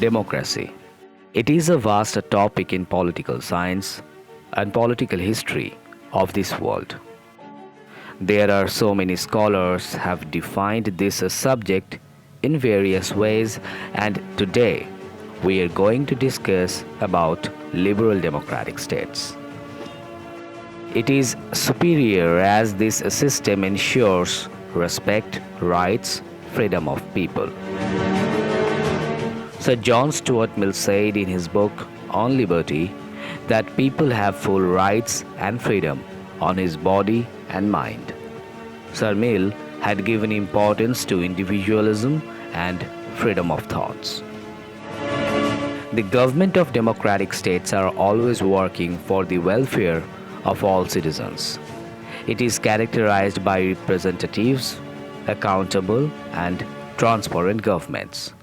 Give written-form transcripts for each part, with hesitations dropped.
Democracy. It is a vast topic in political science and political history of this world. There are so many scholars have defined this subject in various ways, and today we are going to discuss about liberal democratic states. It is superior as this system ensures respect, rights, freedom of people. Sir John Stuart Mill said in his book On Liberty that people have full rights and freedom on his body and mind. Sir Mill had given importance to individualism and freedom of thoughts. The government of democratic states are always working for the welfare of all citizens. It is characterized by representatives, accountable and transparent governments.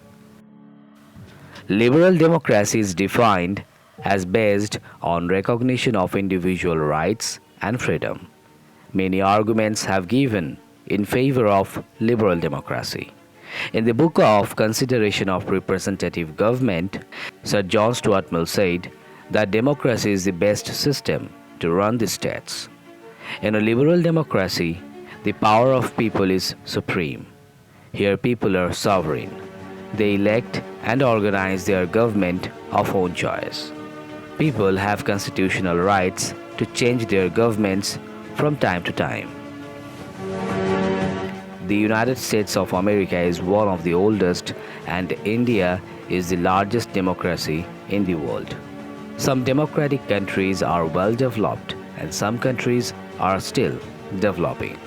Liberal democracy is defined as based on recognition of individual rights and freedom. Many arguments have given in favor of liberal democracy. In the book of Consideration of Representative Government, Sir John Stuart Mill said that democracy is the best system to run the states. In a liberal democracy, the power of people is supreme. Here people are sovereign. They elect and organize their government of own choice. People have constitutional rights to change their governments from time to time. The United States of America is one of the oldest, and India is the largest democracy in the world. Some democratic countries are well developed and some countries are still developing.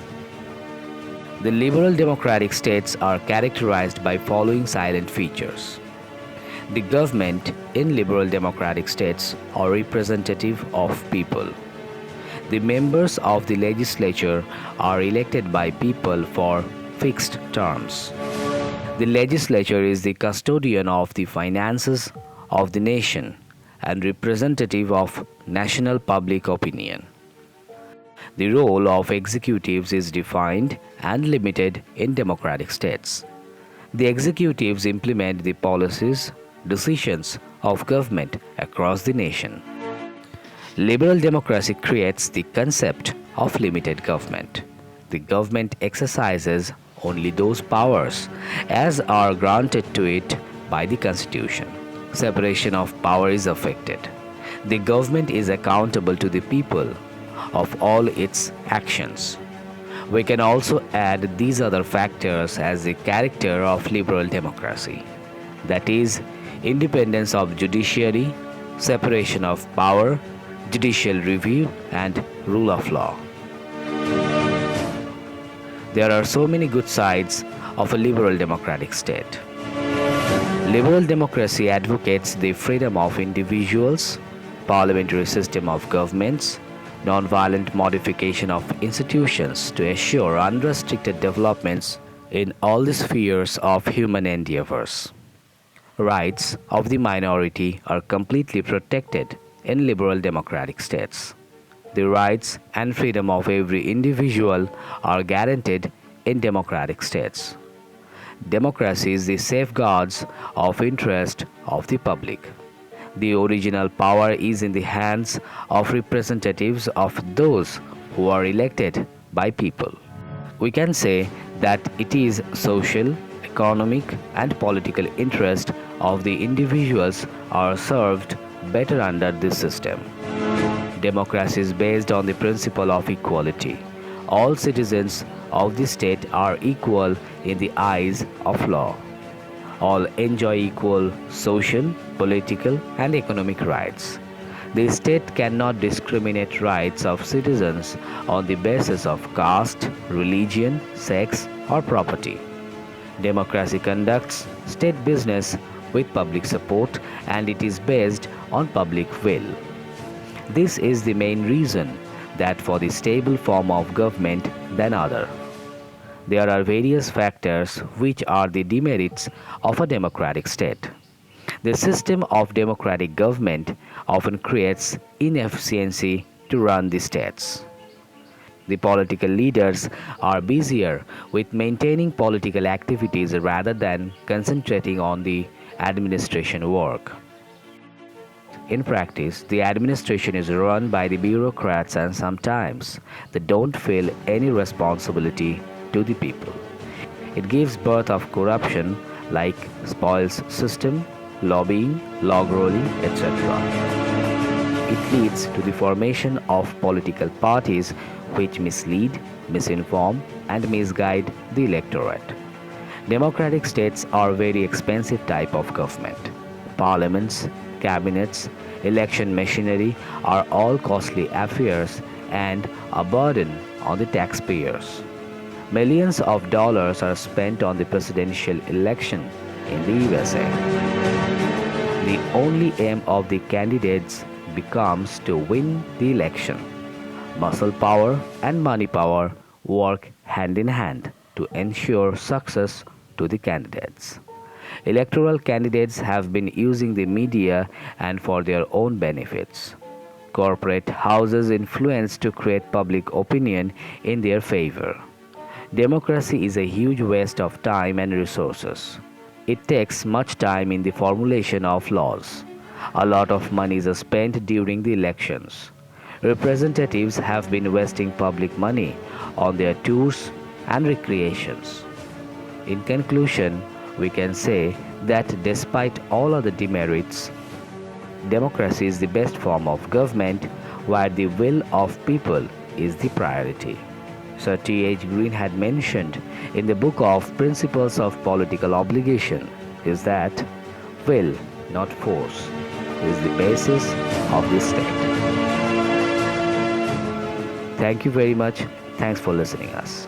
The liberal democratic states are characterized by following silent features. The government in liberal democratic states are representative of people. The members of the legislature are elected by people for fixed terms. The legislature is the custodian of the finances of the nation and representative of national public opinion. The role of executives is defined and limited in democratic states. The executives implement the policies, decisions of government across the nation. Liberal democracy creates the concept of limited government. The government exercises only those powers as are granted to it by the Constitution. Separation of power is affected. The government is accountable to the people of all its actions. We can also add these other factors as the character of liberal democracy, that is, independence of judiciary, separation of power, judicial review, and rule of law. There are so many good sides of a liberal democratic state. Liberal democracy advocates the freedom of individuals, parliamentary system of governments, non-violent modification of institutions to assure unrestricted developments in all the spheres of human endeavors. Rights of the minority are completely protected in liberal democratic states. The rights and freedom of every individual are guaranteed in democratic states. Democracy is the safeguards of interest of the public. The original power is in the hands of representatives of those who are elected by people. We can say that it is social, economic, and political interest of the individuals are served better under this system. Democracy is based on the principle of equality. All citizens of the state are equal in the eyes of law. All enjoy equal social, political, and economic rights. The state cannot discriminate rights of citizens on the basis of caste, religion, sex, or property. Democracy conducts state business with public support, and it is based on public will. This is the main reason that for the stable form of government than other. There are various factors which are the demerits of a democratic state. The system of democratic government often creates inefficiency to run the states. The political leaders are busier with maintaining political activities rather than concentrating on the administration work. In practice, the administration is run by the bureaucrats and sometimes they don't feel any responsibility to the people. It gives birth of corruption like spoils system, lobbying, log rolling, etc. It leads to the formation of political parties which mislead, misinform and misguide the electorate. Democratic states are very expensive type of government. Parliaments, cabinets, election machinery are all costly affairs and a burden on the taxpayers. Millions of dollars are spent on the presidential election in the USA. The only aim of the candidates becomes to win the election. Muscle power and money power work hand in hand to ensure success to the candidates. Electoral candidates have been using the media and for their own benefits. Corporate houses influence to create public opinion in their favor. Democracy is a huge waste of time and resources. It takes much time in the formulation of laws. A lot of money is spent during the elections. Representatives have been wasting public money on their tours and recreations. In conclusion, we can say that despite all other demerits, democracy is the best form of government where the will of people is the priority. Sir T.H. Green had mentioned in the book of Principles of Political Obligation is that will, not force, is the basis of the state. Thank you very much. Thanks for listening us.